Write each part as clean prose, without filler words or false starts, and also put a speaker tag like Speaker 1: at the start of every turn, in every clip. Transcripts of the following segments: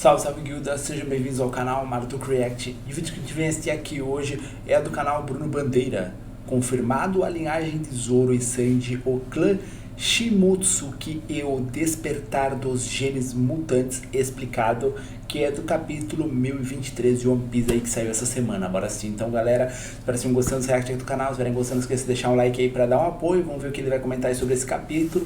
Speaker 1: Salve, salve guilda, sejam bem-vindos ao canal Marduk React. E o vídeo que a gente vem assistir aqui hoje é do canal Bruno Bandeira. Confirmado a linhagem de Zoro e Sanji, o clã Shimotsuki e o despertar dos genes mutantes explicado, que é do capítulo 1023 de One Piece aí que saiu essa semana. Bora sim, então galera, espero que vocês gostando desse react aqui do canal. Se estiverem gostando, não esqueça de deixar um like aí pra dar um apoio. Vamos ver o que ele vai comentar aí sobre esse capítulo.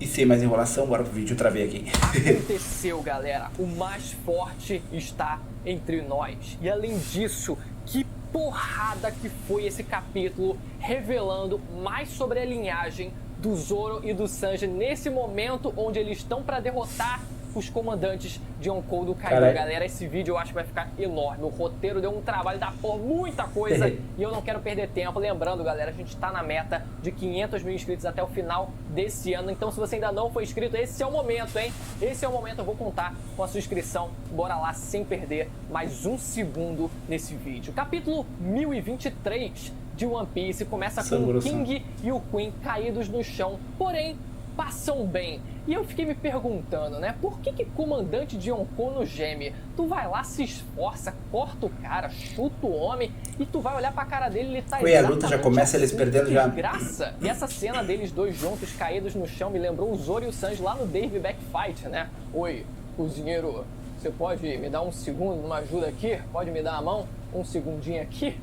Speaker 1: E sem mais enrolação, bora pro vídeo, travei aqui.
Speaker 2: Aconteceu, galera. O mais forte está entre nós. E além disso, que porrada que foi esse capítulo, revelando mais sobre a linhagem do Zoro e do Sanji nesse momento onde eles estão para derrotar os comandantes de Yonkou do Kaido. Galera, esse vídeo eu acho que vai ficar enorme. O roteiro deu um trabalho da porra, muita coisa, e eu não quero perder tempo. Lembrando, galera, a gente tá na meta de 500 mil inscritos até o final desse ano. Então, se você ainda não foi inscrito, esse é o momento, hein? Esse é o momento, eu vou contar com a sua inscrição. Bora lá, sem perder mais um segundo nesse vídeo. Capítulo 1023 de One Piece começa com o King e o Queen caídos no chão, porém passam bem. E eu fiquei me perguntando, né? Por que comandante de Yonkou no geme? Tu vai lá, se esforça, corta o cara, chuta o homem e tu vai olhar pra cara dele e ele tá
Speaker 1: exatamente. A luta já começa eles perdendo já.
Speaker 2: Graça. E essa cena deles dois juntos, caídos no chão, me lembrou o Zoro e o Sanji lá no Dave Back Fight, né? Oi, cozinheiro, você pode me dar um segundo, uma ajuda aqui? Pode me dar a mão? Um segundinho aqui?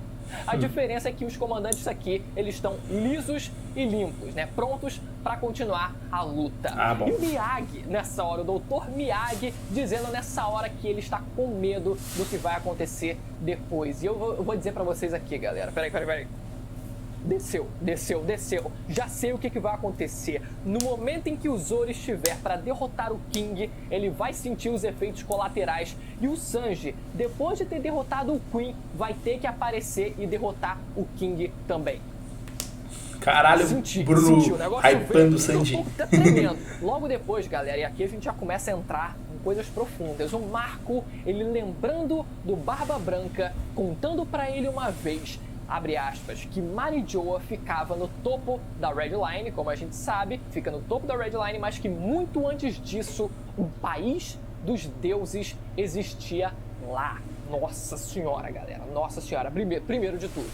Speaker 2: A diferença é que os comandantes aqui, eles estão lisos e limpos, né? Prontos para continuar a luta. E o Miyagi, nessa hora, o Dr. Miyagi, dizendo nessa hora que ele está com medo do que vai acontecer depois. E eu vou dizer para vocês aqui, galera. Peraí. Desceu. Já sei o que vai acontecer. No momento em que o Zoro estiver para derrotar o King, ele vai sentir os efeitos colaterais. E o Sanji, depois de ter derrotado o Queen, vai ter que aparecer e derrotar o King também.
Speaker 1: Caralho, Bruno hypando o Sanji.
Speaker 2: Tá tremendo. Logo depois, galera, e aqui a gente já começa a entrar em coisas profundas. O Marco, ele lembrando do Barba Branca, contando para ele uma vez, abre aspas, que Marijoa ficava no topo da Red Line, como a gente sabe, fica no topo da Red Line, mas que muito antes disso, o país dos deuses existia lá. Nossa senhora, galera, nossa senhora. Primeiro de tudo,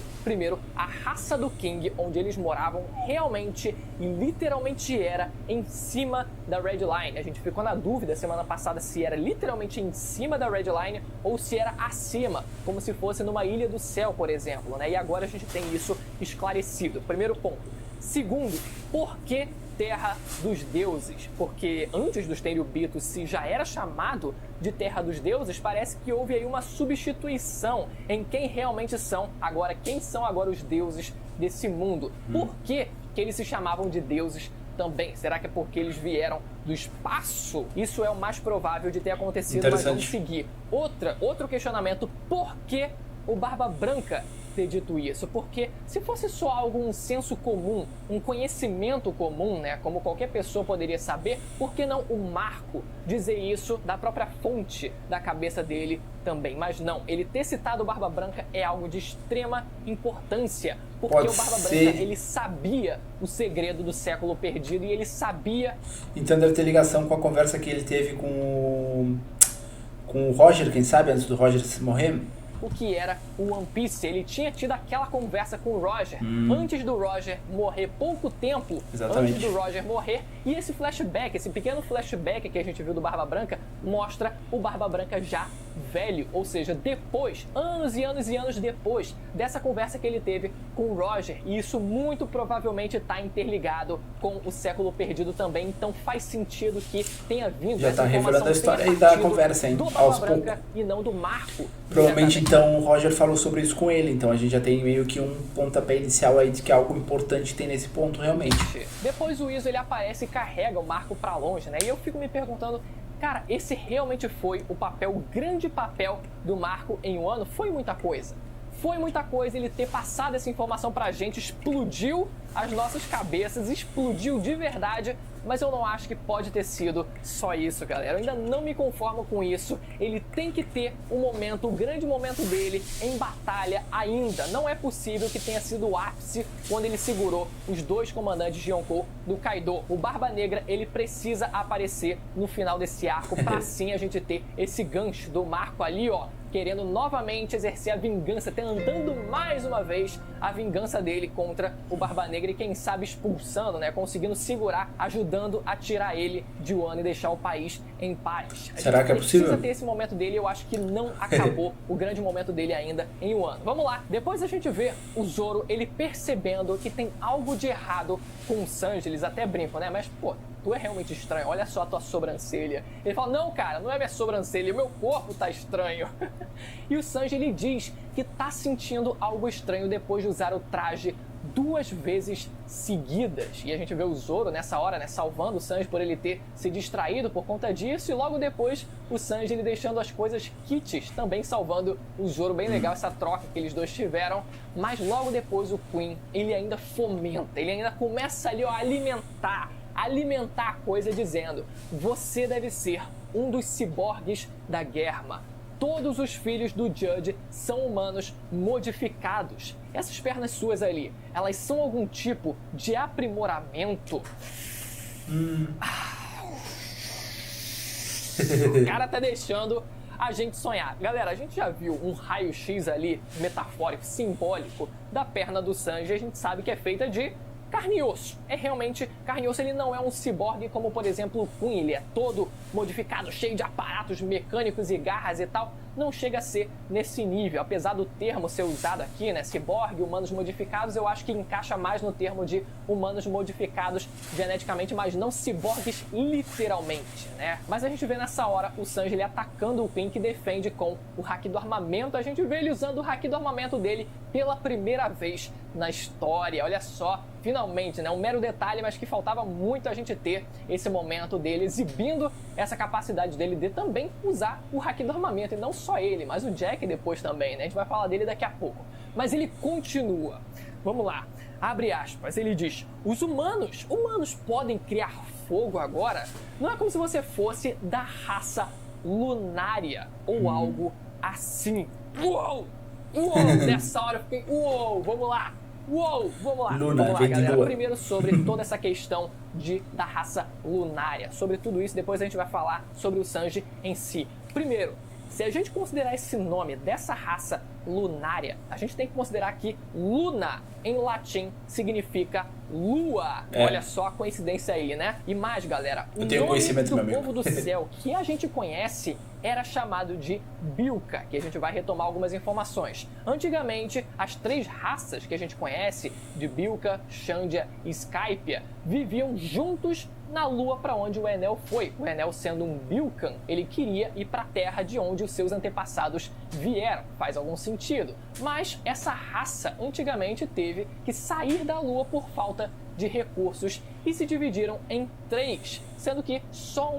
Speaker 2: a raça do King, onde eles moravam, realmente e literalmente era em cima da Red Line. A gente ficou na dúvida semana passada se era literalmente em cima da Red Line ou se era acima, como se fosse numa ilha do céu, por exemplo, né? E agora a gente tem isso esclarecido. Primeiro ponto. Segundo, por que Terra dos Deuses? Porque antes dos Tenryubito, se já era chamado de Terra dos Deuses, parece que houve aí uma substituição em quem realmente são agora, quem são agora os deuses desse mundo. Por que eles se chamavam de deuses também? Será que é porque eles vieram do espaço? Isso é o mais provável de ter acontecido, mas vamos seguir. Outro questionamento, por que o Barba Branca ter dito isso? Porque se fosse só algo, um senso comum, um conhecimento comum, né, como qualquer pessoa poderia saber, por que não o Marco dizer isso da própria fonte da cabeça dele também? Mas não, ele ter citado o Barba Branca é algo de extrema importância, porque o Barba Branca, ele sabia o segredo do século perdido e ele sabia...
Speaker 1: Então deve ter ligação com a conversa que ele teve com o Roger, quem sabe, antes do Roger se morrer?
Speaker 2: O que era o One Piece. Ele tinha tido aquela conversa com o Roger antes do Roger morrer, pouco tempo antes do Roger morrer, e esse flashback, esse pequeno flashback que a gente viu do Barba Branca mostra o Barba Branca já velho, ou seja, depois, anos e anos depois dessa conversa que ele teve com o Roger, e isso muito provavelmente está interligado com o século perdido também, então faz sentido que tenha vindo
Speaker 1: já está revelando a história aí da conversa, hein,
Speaker 2: do Barba Branca e não do Marco.
Speaker 1: Provavelmente então o Roger falou sobre isso com ele, então a gente já tem meio que um pontapé inicial aí de que algo importante tem nesse ponto realmente.
Speaker 2: Depois o Iso, ele aparece e carrega o Marco pra longe, né? E eu fico me perguntando, cara, esse realmente foi o grande papel do Marco em um ano? Foi muita coisa. Foi muita coisa ele ter passado essa informação pra gente, explodiu as nossas cabeças, explodiu de verdade mas eu não acho que pode ter sido só isso, galera. Eu ainda não me conformo com isso. Ele tem que ter um momento, o grande momento dele em batalha ainda. Não é possível que tenha sido o ápice quando ele segurou os dois comandantes de Yonkou do Kaido. O Barba Negra, ele precisa aparecer no final desse arco pra sim a gente ter esse gancho do Marco ali, ó, querendo novamente exercer a vingança, tentando mais uma vez a vingança dele contra o Barba Negra e quem sabe expulsando, né, conseguindo segurar, ajudando a tirar ele de Wano e deixar o país em paz.
Speaker 1: Será que é possível?
Speaker 2: Precisa ter esse momento dele, eu acho que não acabou o grande momento dele ainda em Wano. Vamos lá, depois a gente vê o Zoro, ele percebendo que tem algo de errado com o Sanji, eles até brincam, né, mas pô, tu é realmente estranho, olha só a tua sobrancelha. Ele fala, não cara, não é minha sobrancelha, o meu corpo tá estranho. E o Sanji, ele diz que tá sentindo algo estranho depois de usar o traje 2 vezes seguidas. E a gente vê o Zoro nessa hora, né, salvando o Sanji por ele ter se distraído por conta disso. E logo depois o Sanji, ele deixando as coisas kits, também salvando o Zoro. Bem legal essa troca que eles dois tiveram. Mas logo depois o Queen, ele ainda fomenta, ele ainda começa ali, ó, a alimentar a coisa dizendo: você deve ser um dos ciborgues da Germa. Todos os filhos do Judge são humanos modificados. Essas pernas suas ali, elas são algum tipo de aprimoramento? O cara tá deixando a gente sonhar. Galera, a gente já viu um raio-x ali, metafórico, simbólico, da perna do Sanji. A gente sabe que é feita de carne e osso. É realmente carne e osso. Ele não é um ciborgue como, por exemplo, o Queen. Ele é todo modificado, cheio de aparatos mecânicos e garras e tal. Não chega a ser nesse nível. Apesar do termo ser usado aqui, né, ciborgue, humanos modificados, eu acho que encaixa mais no termo de humanos modificados geneticamente, mas não ciborgues literalmente, né? Mas a gente vê nessa hora o Sanji, ele atacando o Queen, que defende com o haki do armamento. A gente vê ele usando o haki do armamento dele pela primeira vez na história. Olha só, finalmente, né, um mero detalhe, mas que faltava muito a gente ter esse momento dele exibindo essa capacidade dele de também usar o haki do armamento, e não só ele, mas o Jack depois também, né? A gente vai falar dele daqui a pouco. Mas ele continua. Vamos lá. Abre aspas. Ele diz: os humanos podem criar fogo agora? Não é como se você fosse da raça lunária ou algo assim. Uou! Uou! Nessa hora eu fiquei, uou! Vamos lá! Uou! Vamos lá!
Speaker 1: Luna,
Speaker 2: vamos lá, galera.
Speaker 1: Lua.
Speaker 2: Primeiro sobre toda essa questão da raça lunária. Sobre tudo isso, depois a gente vai falar sobre o Sanji em si. Primeiro, se a gente considerar esse nome dessa raça lunária, a gente tem que considerar que Luna, em latim, significa lua. Olha só a coincidência aí, né? E mais, galera, o nome do povo do céu que a gente conhece era chamado de Bilka, que a gente vai retomar algumas informações. Antigamente, as 3 raças que a gente conhece, de Bilka, Xandia e Skypia, viviam juntos na lua para onde o Enel foi. O Enel, sendo um Bilkan, ele queria ir para a terra de onde os seus antepassados vieram. Faz algum sentido. Mas essa raça antigamente teve que sair da lua por falta de recursos e se dividiram em 3, sendo que só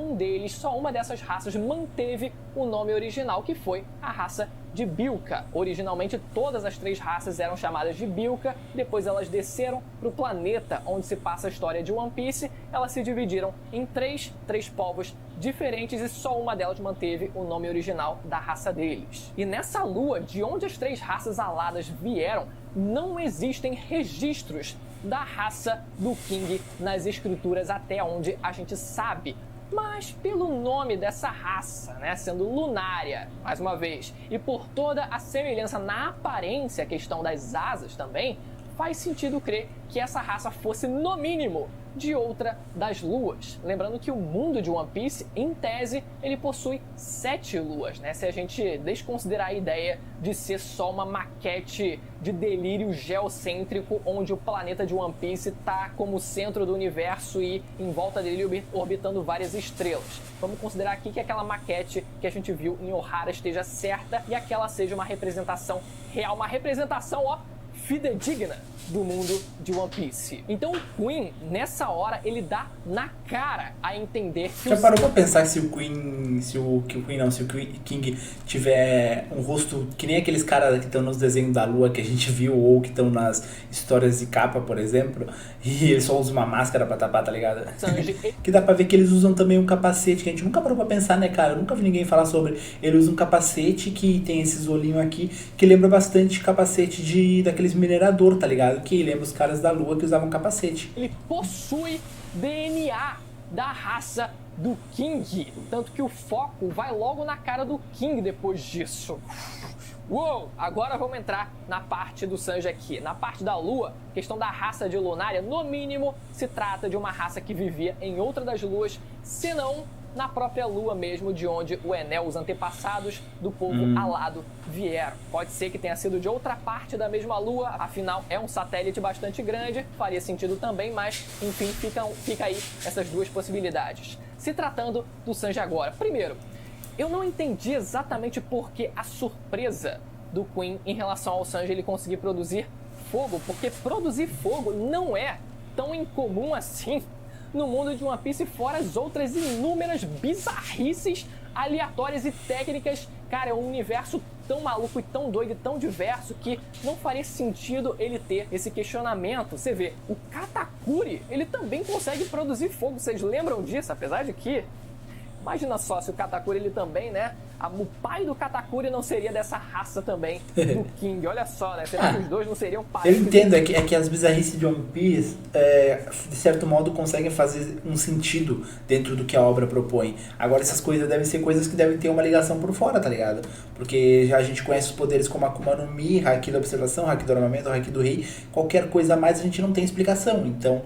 Speaker 2: uma dessas raças manteve o nome original, que foi a raça de Bilka. Originalmente todas as 3 raças eram chamadas de Bilka, depois elas desceram para o planeta onde se passa a história de One Piece, elas se dividiram em 3 povos diferentes e só uma delas manteve o nome original da raça deles. E nessa lua, de onde as 3 raças aladas vieram, não existem registros da raça do King nas escrituras até onde a gente sabe. Mas pelo nome dessa raça, né, sendo lunária, mais uma vez, e por toda a semelhança na aparência, a questão das asas também, faz sentido crer que essa raça fosse, no mínimo, de outra das luas. Lembrando que o mundo de One Piece, em tese, ele possui 7 luas, né? Se a gente desconsiderar a ideia de ser só uma maquete de delírio geocêntrico, onde o planeta de One Piece está como centro do universo e em volta dele orbitando várias estrelas. Vamos considerar aqui que aquela maquete que a gente viu em Ohara esteja certa e aquela seja uma representação real, uma representação, ó, fidedigna do mundo de One Piece. Então o Queen, nessa hora, ele dá na cara a entender que
Speaker 1: Já parou pra pensar se o King tiver um rosto que nem aqueles caras que estão nos desenhos da lua que a gente viu, ou que estão nas histórias de capa, por exemplo, e ele só usa uma máscara pra tapar, tá ligado?
Speaker 2: Sanji,
Speaker 1: que dá pra ver que eles usam também um capacete, que a gente nunca parou pra pensar, né, cara? Eu nunca vi ninguém falar sobre. Ele usa um capacete que tem esses olhinhos aqui, que lembra bastante capacete daqueles minerador, tá ligado? Que lembra os caras da lua que usavam capacete.
Speaker 2: Ele possui DNA da raça do King, tanto que o foco vai logo na cara do King depois disso. Uou! Agora vamos entrar na parte do Sanji aqui. Na parte da lua, questão da raça de Lunária, no mínimo se trata de uma raça que vivia em outra das luas, se não na própria lua mesmo, de onde o Enel, os antepassados do povo alado, vieram. Pode ser que tenha sido de outra parte da mesma lua, afinal é um satélite bastante grande, faria sentido também, mas enfim, fica aí essas duas possibilidades. Se tratando do Sanji agora, primeiro, eu não entendi exatamente por que a surpresa do Queen em relação ao Sanji ele conseguir produzir fogo, porque produzir fogo não é tão incomum assim no mundo de One Piece, fora as outras inúmeras bizarrices, aleatórias e técnicas. Cara, é um universo tão maluco e tão doido e tão diverso que não faria sentido ele ter esse questionamento. Você vê, o Katakuri, ele também consegue produzir fogo, vocês lembram disso? Apesar de que, imagina só se o Katakuri ele também, né? O pai do Katakuri não seria dessa raça também do King. Olha só, né? Será que os dois não seriam pais?
Speaker 1: Eu entendo, é que as bizarrices de One Piece, de certo modo, conseguem fazer um sentido dentro do que a obra propõe. Agora, essas coisas devem ser coisas que devem ter uma ligação por fora, tá ligado? Porque já a gente conhece os poderes como Akuma no Mi, Haki da Observação, Haki do Armamento, Haki do Rei. Qualquer coisa a mais a gente não tem explicação. Então,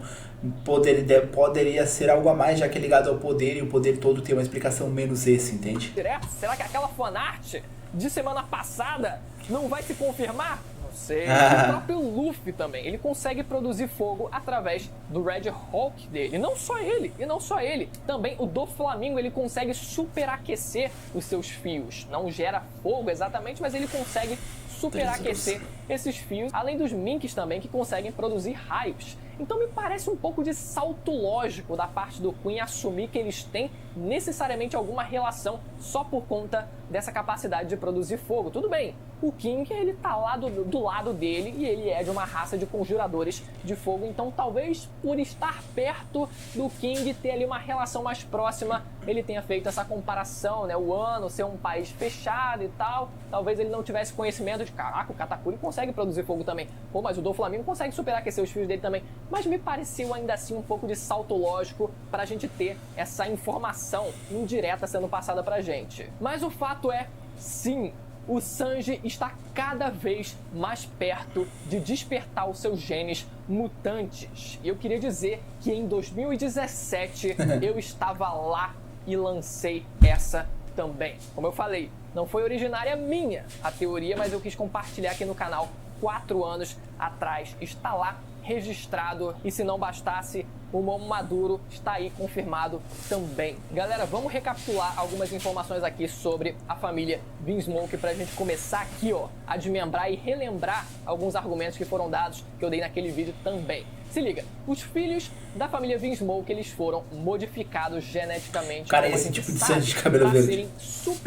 Speaker 1: poderia ser algo a mais, já que é ligado ao poder, e o poder todo tem uma explicação menos esse, entende?
Speaker 2: Direto? Será que aquela fanart de semana passada não vai se confirmar? Não sei. O próprio Luffy também, ele consegue produzir fogo através do Red Hulk dele. E não só ele. Também o Doflamingo, ele consegue superaquecer os seus fios. Não gera fogo exatamente, mas ele consegue superaquecer esses fios. Além dos Minks também, que conseguem produzir raios. Então me parece um pouco de salto lógico da parte do Queen assumir que eles têm necessariamente alguma relação só por conta dessa capacidade de produzir fogo. Tudo bem, o King ele tá lá do lado dele e ele é de uma raça de conjuradores de fogo, então talvez por estar perto do King, ter ali uma relação mais próxima, ele tenha feito essa comparação, né? O Ano ser um país fechado e tal, talvez ele não tivesse conhecimento de, caraca, o Katakuri consegue produzir fogo também. Pô, mas o Doflamingo consegue superaquecer os fios dele também. Mas me pareceu ainda assim um pouco de salto lógico pra gente ter essa informação indireta sendo passada pra gente. Mas o fato é, sim, o Sanji está cada vez mais perto de despertar os seus genes mutantes. E eu queria dizer que em 2017 eu estava lá e lancei essa também. Como eu falei, não foi originária minha a teoria, mas eu quis compartilhar aqui no canal 4 anos atrás. Está lá registrado, e se não bastasse, o Momo Maduro está aí confirmado também. Galera, vamos recapitular algumas informações aqui sobre a família Vinsmoke pra gente começar aqui, ó, a desmembrar e relembrar alguns argumentos que foram dados, que eu dei naquele vídeo também. Se liga, os filhos da família Vinsmoke, eles foram modificados geneticamente.
Speaker 1: Cara, esse tipo de Sanji de cabelo verde.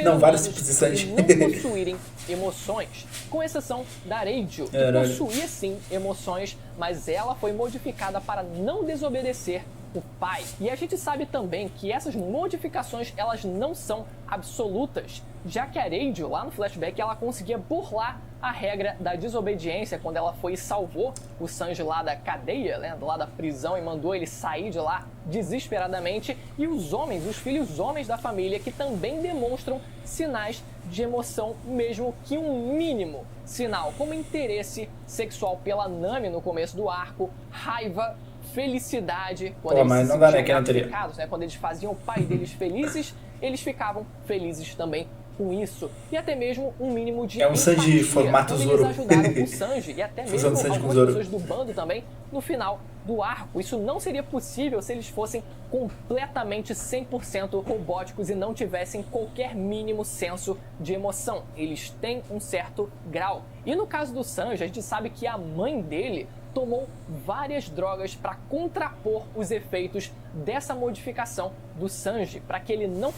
Speaker 1: Não, vários tipos de Sanji.
Speaker 2: E não possuírem emoções, com exceção da Reijo, que possuía sim emoções, mas ela foi modificada para não desobedecer o pai. E a gente sabe também que essas modificações, elas não são absolutas, já que a Reijo, lá no flashback, ela conseguia burlar a regra da desobediência quando ela foi e salvou o Sanji lá da cadeia, né, lá da prisão, e mandou ele sair de lá desesperadamente. E os homens, os filhos homens da família, que também demonstram sinais de emoção, mesmo que um mínimo sinal, como interesse sexual pela Nami no começo do arco, raiva, felicidade, quando eles se sentiam gratificados, né, quando eles faziam o pai deles felizes, eles ficavam felizes também com isso, e até mesmo um mínimo de
Speaker 1: É um Sanji
Speaker 2: empatia,
Speaker 1: formato
Speaker 2: quando
Speaker 1: Zoro.
Speaker 2: eles ajudaram o Sanji e até mesmo
Speaker 1: Fusão do Sanji com
Speaker 2: algumas
Speaker 1: Zoro.
Speaker 2: pessoas do bando também no final do arco. Isso não seria possível se eles fossem completamente 100% robóticos e não tivessem qualquer mínimo senso de emoção. Eles têm um certo grau. E no caso do Sanji, a gente sabe que a mãe dele tomou várias drogas para contrapor os efeitos dessa modificação do Sanji, para que ele não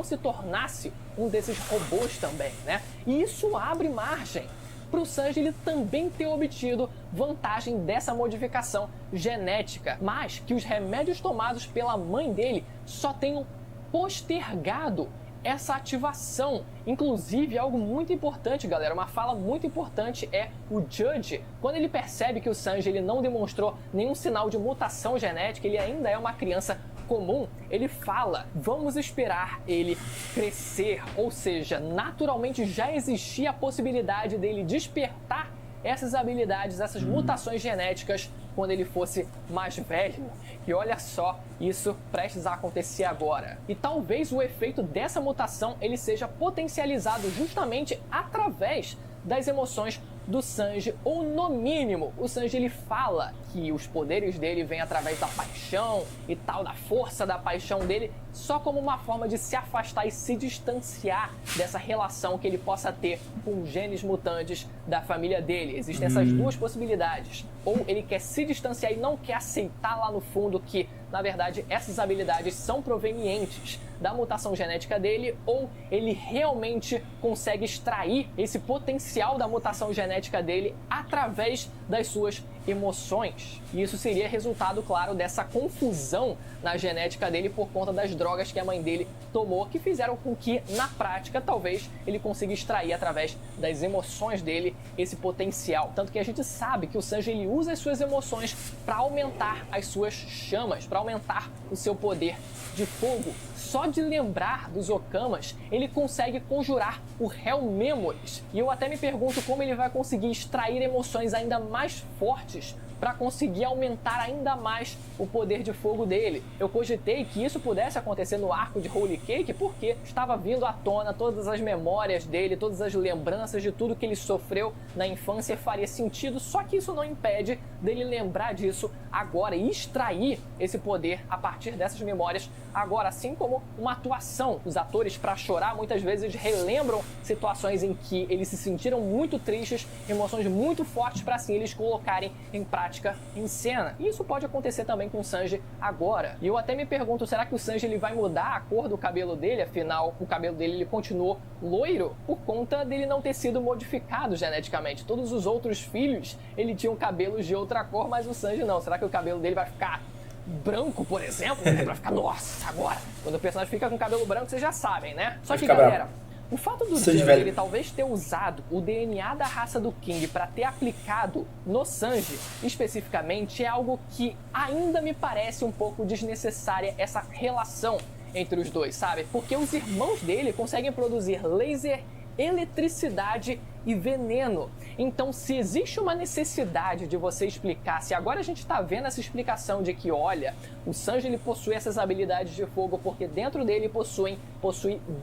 Speaker 2: se tornasse um desses robôs também, né? E isso abre margem para o Sanji ele também ter obtido vantagem dessa modificação genética, mas que os remédios tomados pela mãe dele só tenham postergado essa ativação. Inclusive, algo muito importante, galera, uma fala muito importante é o Judge, quando ele percebe que o Sanji ele não demonstrou nenhum sinal de mutação genética, ele ainda é uma criança comum, ele fala, vamos esperar ele crescer, ou seja, naturalmente já existia a possibilidade dele despertar essas habilidades, essas mutações genéticas quando ele fosse mais velho. E olha só, isso prestes a acontecer agora. E talvez o efeito dessa mutação ele seja potencializado justamente através das emoções do Sanji, ou no mínimo, o Sanji ele fala que os poderes dele vêm através da paixão e tal, da força da paixão dele, só como uma forma de se afastar e se distanciar dessa relação que ele possa ter com genes mutantes da família dele. Existem essas duas possibilidades. Ou ele quer se distanciar e não quer aceitar lá no fundo que, na verdade, essas habilidades são provenientes da mutação genética dele, ou ele realmente consegue extrair esse potencial da mutação genética dele através das suas emoções. E isso seria resultado, claro, dessa confusão na genética dele por conta das drogas que a mãe dele tomou, que fizeram com que, na prática, talvez ele consiga extrair através das emoções dele esse potencial. Tanto que a gente sabe que o Sanji ele usa as suas emoções para aumentar as suas chamas, para aumentar o seu poder de fogo. Só de lembrar dos Okamas, ele consegue conjurar o Hell Memories. E eu até me pergunto como ele vai conseguir extrair emoções ainda mais fortes para conseguir aumentar ainda mais o poder de fogo dele. Eu cogitei que isso pudesse acontecer no arco de Holy Cake porque estava vindo à tona todas as memórias dele, todas as lembranças de tudo que ele sofreu na infância, faria sentido, só que isso não impede dele lembrar disso agora e extrair esse poder a partir dessas memórias agora, assim como uma atuação. Os atores, para chorar, muitas vezes relembram situações em que eles se sentiram muito tristes, emoções muito fortes, para assim eles colocarem em prática em cena. E isso pode acontecer também com o Sanji agora. E eu até me pergunto, será que o Sanji ele vai mudar a cor do cabelo dele? Afinal, o cabelo dele ele continuou loiro por conta dele não ter sido modificado geneticamente. Todos os outros filhos, ele tinham cabelos de outra cor, mas o Sanji não. Será que o cabelo dele vai ficar branco, por exemplo? Vai ficar, nossa, agora. Quando o personagem fica com cabelo branco, vocês já sabem, né? Só que, galera, o fato do Judge ele talvez ter usado o DNA da raça do King para ter aplicado no Sanji especificamente é algo que ainda me parece um pouco desnecessária, essa relação entre os dois, sabe? Porque os irmãos dele conseguem produzir laser, eletricidade e veneno. Então, se existe uma necessidade de você explicar, se agora a gente está vendo essa explicação de que, olha, o Sanji ele possui essas habilidades de fogo porque dentro dele possui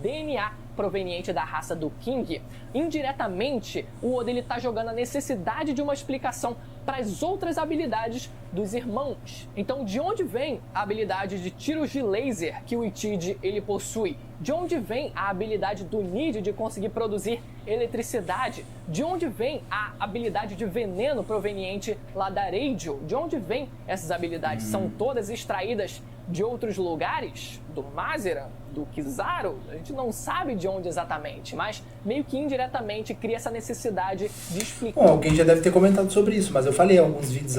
Speaker 2: DNA proveniente da raça do King, indiretamente o Oda ele tá jogando a necessidade de uma explicação para as outras habilidades dos irmãos. Então, de onde vem a habilidade de tiros de laser que o Ichiji ele possui? De onde vem a habilidade do Nid de conseguir produzir eletricidade? De onde vem a habilidade de veneno proveniente lá da Radio? De onde vem essas habilidades? São todas extraídas de outros lugares? Do Mazera? Do Kizaru? A gente não sabe de onde exatamente, mas meio que indiretamente cria essa necessidade de explicar.
Speaker 1: Bom, alguém já deve ter comentado sobre isso, mas eu falei alguns vídeos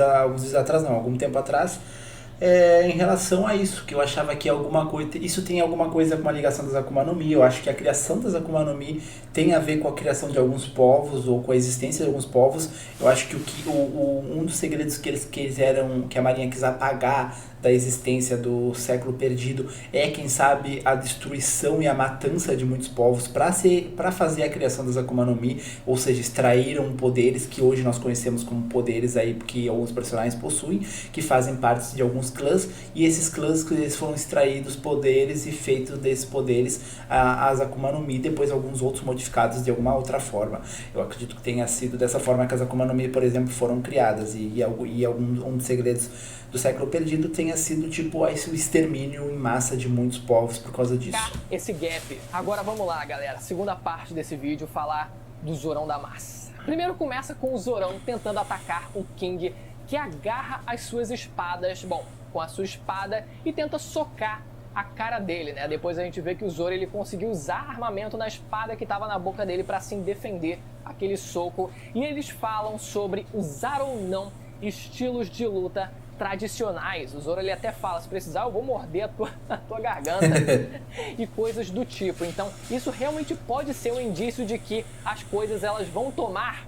Speaker 1: atrás, algum tempo atrás, em relação a isso, que eu achava que alguma coisa, isso tem alguma coisa com a ligação das Akuma no Mi. Eu acho que a criação das Akuma no Mi tem a ver com a criação de alguns povos ou com a existência de alguns povos. Eu acho que um dos segredos que eles quiseram, que a Marinha quis apagar da existência do século perdido é, quem sabe, a destruição e a matança de muitos povos para fazer a criação das Akuma no Mi, ou seja, extraíram poderes que hoje nós conhecemos como poderes aí que alguns personagens possuem, que fazem parte de alguns clãs, e esses clãs eles foram extraídos poderes e feitos desses poderes as Akuma no Mi, depois alguns outros modificados de alguma outra forma. Eu acredito que tenha sido dessa forma que as Akuma no Mi, por exemplo, foram criadas, e um dos segredos do século perdido tenha sido tipo o extermínio em massa de muitos povos por causa disso.
Speaker 2: Esse gap. Agora vamos lá, galera. Segunda parte desse vídeo, falar do Zorão da Massa. Primeiro começa com o Zorão tentando atacar o King, que agarra as suas espadas, com a sua espada, e tenta socar a cara dele, né? Depois a gente vê que o Zoro ele conseguiu usar armamento na espada que estava na boca dele para assim defender aquele soco. E eles falam sobre usar ou não estilos de luta tradicionais. O Zoro ele até fala, se precisar eu vou morder a tua garganta e coisas do tipo. Então isso realmente pode ser um indício de que as coisas elas vão tomar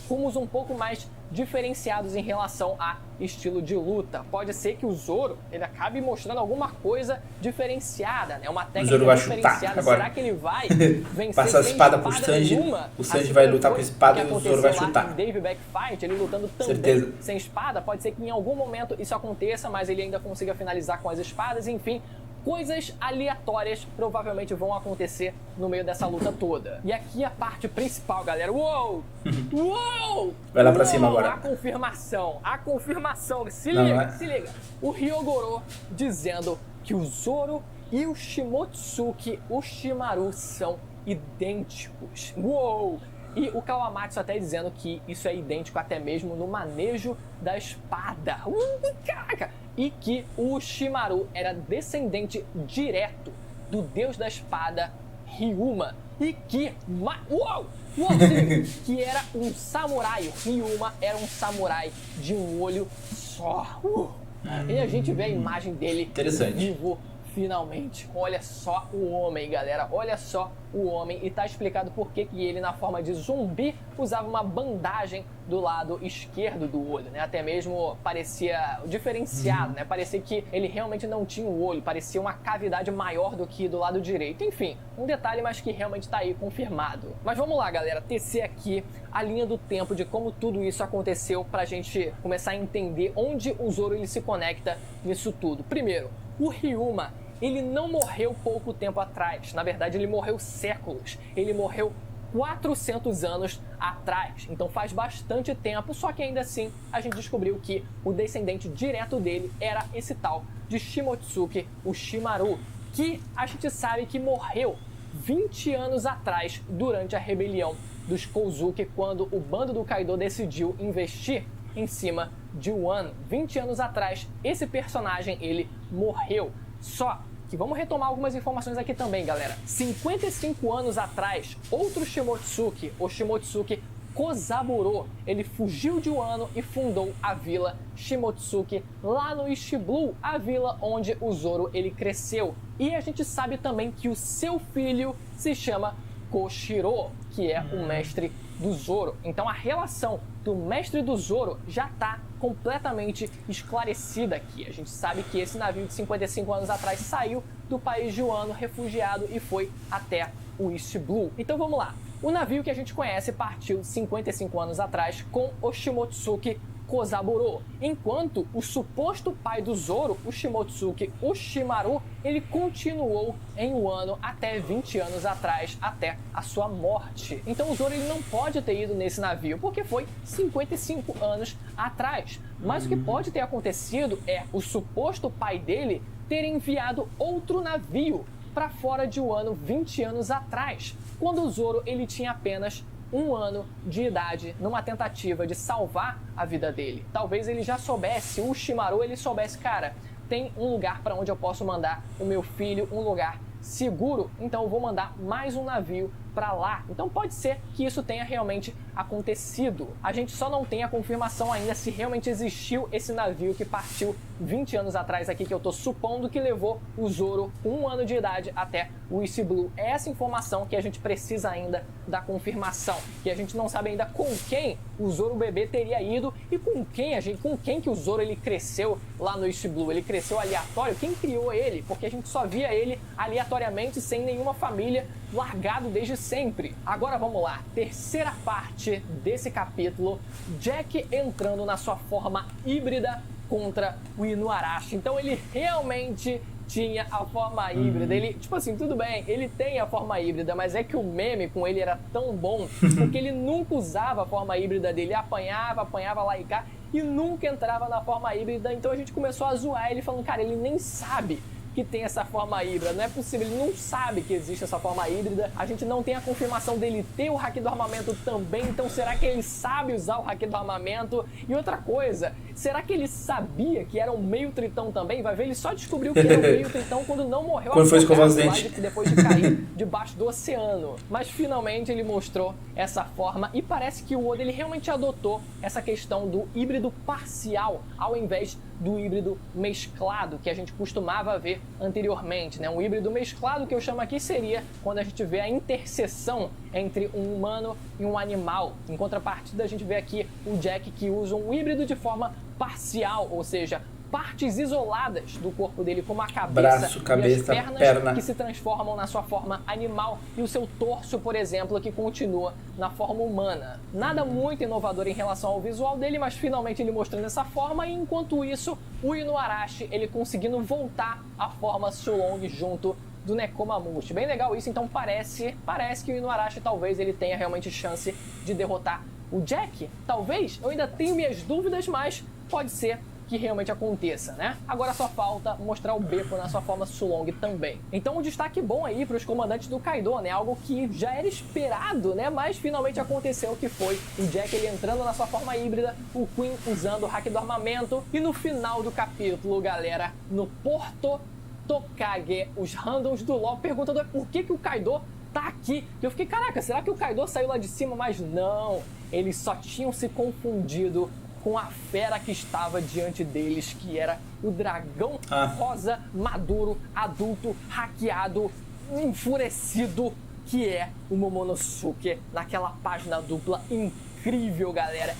Speaker 2: rumos um pouco mais diferenciados em relação a estilo de luta. Pode ser que o Zoro ele acabe mostrando alguma coisa diferenciada, né? Uma técnica diferenciada. Será que ele vai vencer
Speaker 1: passa a espada pro Sanji, o Sanji vai lutar com a espada e o Zoro vai chutar.
Speaker 2: Dave Back Fight, ele lutando também sem espada. Pode ser que em algum momento isso aconteça, mas ele ainda consiga finalizar com as espadas. Enfim, coisas aleatórias provavelmente vão acontecer no meio dessa luta toda. E aqui a parte principal, galera. Uou! Uou!
Speaker 1: Vai lá pra cima agora.
Speaker 2: A confirmação. Se liga. O Hyogoro dizendo que o Zoro e o Shimotsuki, o Shimaru, são idênticos. Uou! E o Kawamatsu até dizendo que isso é idêntico até mesmo no manejo da espada. Caraca! E que o Shimaru era descendente direto do deus da espada, Ryuma. E que... que era um samurai. O Ryuma era um samurai de um olho só. E a gente vê a imagem dele vivo finalmente. Olha só o homem, galera. Olha só o homem. E tá explicado por que ele, na forma de zumbi, usava uma bandagem do lado esquerdo do olho, né? Até mesmo parecia diferenciado, né? Parecia que ele realmente não tinha o olho. Parecia uma cavidade maior do que do lado direito. Enfim, um detalhe, mas que realmente tá aí confirmado. Mas vamos lá, galera. Tecer aqui a linha do tempo de como tudo isso aconteceu pra gente começar a entender onde o Zoro ele se conecta nisso tudo. Primeiro, o Ryuma, ele não morreu pouco tempo atrás. Na verdade, ele morreu séculos. Ele morreu 400 anos atrás. Então faz bastante tempo, só que ainda assim a gente descobriu que o descendente direto dele era esse tal de Shimotsuki, o Shimaru, que a gente sabe que morreu 20 anos atrás durante a rebelião dos Kozuki, quando o bando do Kaido decidiu investir em cima de Wano. 20 anos atrás, esse personagem, ele morreu. Só que vamos retomar algumas informações aqui também, galera. 55 anos atrás, outro Shimotsuki, o Shimotsuki Kozaburo, ele fugiu de Wano e fundou a vila Shimotsuki lá no East Blue, a vila onde o Zoro ele cresceu. E a gente sabe também que o seu filho se chama Koshiro, que é o mestre do Zoro. Então a relação do mestre do Zoro já está completamente esclarecida aqui. A gente sabe que esse navio de 55 anos atrás saiu do país de Wano, refugiado, e foi até o East Blue. Então vamos lá. O navio que a gente conhece partiu 55 anos atrás com o Shimotsuki Kozaburo, enquanto o suposto pai do Zoro, o Shimotsuki, o Shimaru, ele continuou em Wano até 20 anos atrás, até a sua morte. Então o Zoro ele não pode ter ido nesse navio, porque foi 55 anos atrás. Mas o que pode ter acontecido é o suposto pai dele ter enviado outro navio para fora de Wano 20 anos atrás, quando o Zoro ele tinha apenas 1 ano de idade, numa tentativa de salvar a vida dele. Talvez ele já soubesse, o Shimaru ele soubesse, cara, tem um lugar para onde eu posso mandar o meu filho, um lugar seguro, então eu vou mandar mais um navio para lá. Então pode ser que isso tenha realmente acontecido. A gente só não tem a confirmação ainda se realmente existiu esse navio que partiu 20 anos atrás aqui, que eu tô supondo que levou o Zoro com 1 ano de idade até o East Blue. É essa informação que a gente precisa ainda da confirmação, que a gente não sabe ainda com quem o Zoro bebê teria ido e com quem que o Zoro ele cresceu lá no East Blue. Ele cresceu aleatório? Quem criou ele? Porque a gente só via ele aleatoriamente, sem nenhuma família, largado desde sempre. Agora vamos lá, terceira parte desse capítulo, Jack entrando na sua forma híbrida contra o Inuarashi. Então ele realmente tinha a forma híbrida. Ele, tipo assim, tudo bem, ele tem a forma híbrida, mas é que o meme com ele era tão bom, porque ele nunca usava a forma híbrida dele, apanhava lá e cá, e nunca entrava na forma híbrida. Então a gente começou a zoar ele, falando, cara, ele nem sabe que tem essa forma híbrida, não é possível, ele não sabe que existe essa forma híbrida, a gente não tem a confirmação dele ter o haki do armamento também, então será que ele sabe usar o haki do armamento? E outra coisa, será que ele sabia que era um meio tritão também? Vai ver, ele só descobriu que era um meio tritão quando não morreu
Speaker 1: quando foi escovar os dentes,
Speaker 2: depois de cair debaixo do oceano. Mas finalmente ele mostrou essa forma e parece que o Oda ele realmente adotou essa questão do híbrido parcial ao invés do híbrido mesclado que a gente costumava ver anteriormente, né? Um híbrido mesclado que eu chamo aqui seria quando a gente vê a interseção entre um humano e um animal. Em contrapartida, a gente vê aqui o Jack que usa um híbrido de forma parcial, ou seja, partes isoladas do corpo dele, como a cabeça,
Speaker 1: braço, cabeça,
Speaker 2: e as pernas
Speaker 1: perna,
Speaker 2: que se transformam na sua forma animal, e o seu torso, por exemplo, que continua na forma humana. Nada muito inovador em relação ao visual dele, mas finalmente ele mostrando essa forma, e enquanto isso, o Inuarashi, ele conseguindo voltar à forma Sulong junto do Nekomamushi. Bem legal isso, então parece que o Inuarashi talvez ele tenha realmente chance de derrotar o Jack. Talvez, eu ainda tenho minhas dúvidas, mas pode ser que realmente aconteça, né? Agora só falta mostrar o Beppo na sua forma Sulong também. Então um destaque bom aí para os comandantes do Kaido, né? Algo que já era esperado, né? Mas finalmente aconteceu, que foi o Jack ele entrando na sua forma híbrida, o Queen usando o haki do armamento, e no final do capítulo, galera, no Porto Tokage, os randoms do LoL perguntando por que o Kaido tá aqui. E eu fiquei, caraca, será que o Kaido saiu lá de cima? Mas não, eles só tinham se confundido com a fera que estava diante deles, que era o dragão rosa, maduro, adulto, hackeado, enfurecido, que é o Momonosuke, naquela página dupla incrível, galera,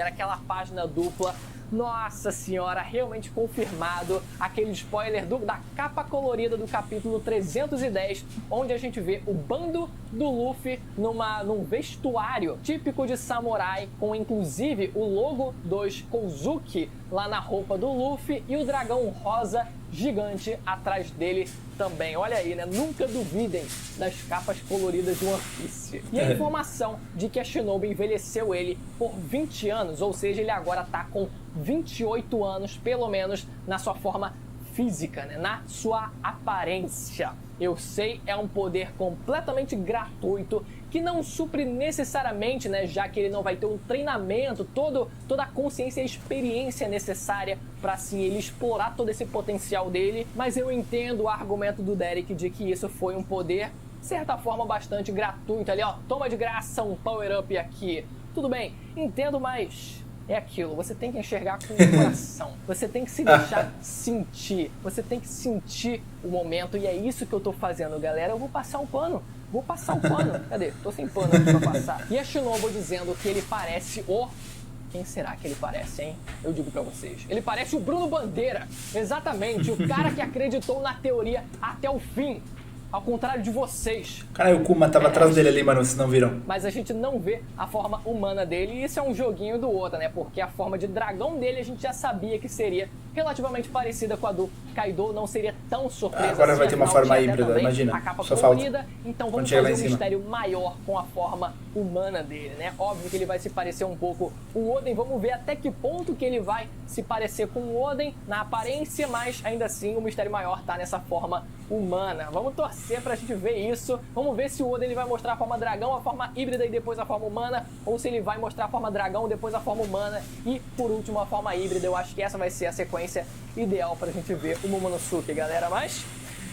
Speaker 2: aquela página dupla. Nossa senhora, realmente confirmado aquele spoiler da capa colorida do capítulo 310, onde a gente vê o bando do Luffy num vestuário típico de samurai, com inclusive o logo dos Kozuki lá na roupa do Luffy e o dragão rosa gigante atrás dele também. Olha aí, né? Nunca duvidem das capas coloridas de One Piece. E a informação de que a Shinobi envelheceu ele por 20 anos, ou seja, ele agora tá com 28 anos, pelo menos na sua forma física, né? Na sua aparência. Eu sei, é um poder completamente gratuito, que não supre necessariamente, né, já que ele não vai ter um treinamento, toda a consciência e a experiência necessária para assim ele explorar todo esse potencial dele, mas eu entendo o argumento do Derek de que isso foi um poder, de certa forma, bastante gratuito ali, ó, toma de graça um power-up aqui. Tudo bem, entendo, mas é aquilo, você tem que enxergar com o coração, você tem que se deixar sentir, você tem que sentir o momento, e é isso que eu tô fazendo, galera. Eu vou passar um pano. Cadê? Tô sem pano aqui pra passar. E a Shinobu dizendo que ele parece o... Quem será que ele parece, hein? Eu digo pra vocês. Ele parece o Bruno Bandeira. Exatamente, o cara que acreditou na teoria até o fim. Ao contrário de vocês.
Speaker 1: Caralho, o Kuma tava atrás dele ali, mano, vocês não viram?
Speaker 2: Mas a gente não vê a forma humana dele, e isso é um joguinho do Oda, né? Porque a forma de dragão dele a gente já sabia que seria relativamente parecida com a do Kaido, não seria tão surpresa.
Speaker 1: Agora vai ter uma forma
Speaker 2: tinha
Speaker 1: híbrida, imagina.
Speaker 2: A capa
Speaker 1: Só
Speaker 2: colorida,
Speaker 1: falta.
Speaker 2: então vamos fazer um mistério maior com a forma humana dele, né? Óbvio que ele vai se parecer um pouco o Oden, vamos ver até que ponto que ele vai se parecer com o Oden na aparência, mas ainda assim o mistério maior tá nessa forma humana. Vamos torcer pra gente ver isso. Vamos ver se o Oda ele vai mostrar a forma dragão, a forma híbrida e depois a forma humana, ou se ele vai mostrar a forma dragão, depois a forma humana e por último a forma híbrida. Eu acho que essa vai ser a sequência ideal pra gente ver o Momonosuke, galera. Mas,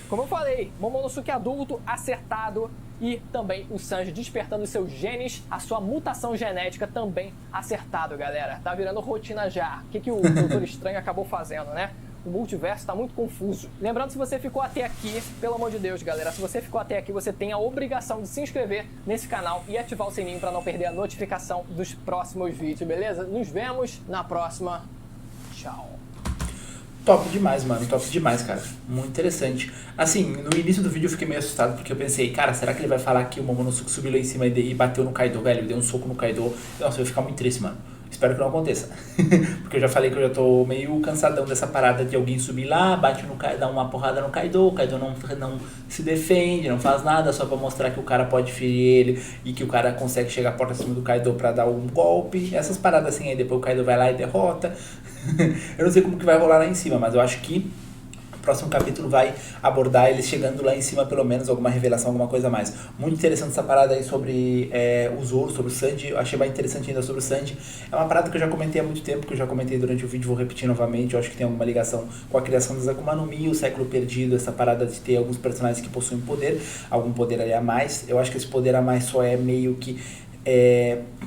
Speaker 2: como eu falei, Momonosuke adulto, acertado, e também o Sanji despertando seus genes, a sua mutação genética também acertado, galera. Tá virando rotina já. O que o Doutor Estranho acabou fazendo, né? O multiverso tá muito confuso. Lembrando, se você ficou até aqui, pelo amor de Deus, galera, se você ficou até aqui, você tem a obrigação de se inscrever nesse canal e ativar o sininho para não perder a notificação dos próximos vídeos, beleza? Nos vemos na próxima. Tchau.
Speaker 1: Top demais, mano. Top demais, cara. Muito interessante. Assim, no início do vídeo eu fiquei meio assustado porque eu pensei, cara, será que ele vai falar que o Momonosuke subiu lá em cima e bateu no Kaido, velho? Deu um soco no Kaido. Nossa, eu ia ficar muito triste, mano. Espero que não aconteça. Porque eu já falei que eu já tô meio cansadão dessa parada de alguém subir lá, bate no Kaido, dá uma porrada no Kaido, o Kaido não se defende, não faz nada, só pra mostrar que o cara pode ferir ele e que o cara consegue chegar a porta acima do Kaido pra dar um golpe. Essas paradas assim, aí depois o Kaido vai lá e derrota. Eu não sei como que vai rolar lá em cima, mas eu acho que o próximo capítulo vai abordar eles chegando lá em cima, pelo menos, alguma revelação, alguma coisa a mais. Muito interessante essa parada aí sobre o Zoro, sobre o Sanji. Eu achei mais interessante ainda sobre o Sanji. É uma parada que eu já comentei há muito tempo, que eu já comentei durante o vídeo, vou repetir novamente. Eu acho que tem alguma ligação com a criação das Akuma no Mi, o século perdido, essa parada de ter alguns personagens que possuem poder, algum poder ali a mais. Eu acho que esse poder a mais só é meio que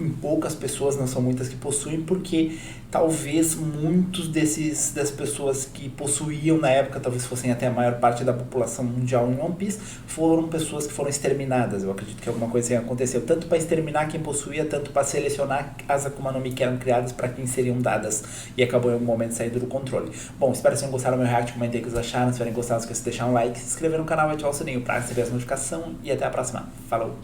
Speaker 1: em poucas pessoas, não são muitas que possuem, porque talvez muitos das pessoas que possuíam na época, talvez fossem até a maior parte da população mundial em One Piece, foram pessoas que foram exterminadas. Eu acredito que alguma coisa assim aconteceu, tanto para exterminar quem possuía, tanto para selecionar as Akuma no Mi que eram criadas para quem seriam dadas, e acabou em algum momento saindo do controle. Bom, espero que vocês tenham gostado do meu react, comentem o que vocês acharam. Se tiverem gostado, não esqueça de deixar um like, se inscrever no canal, ativar o sininho para receber as notificações, e até a próxima. Falou!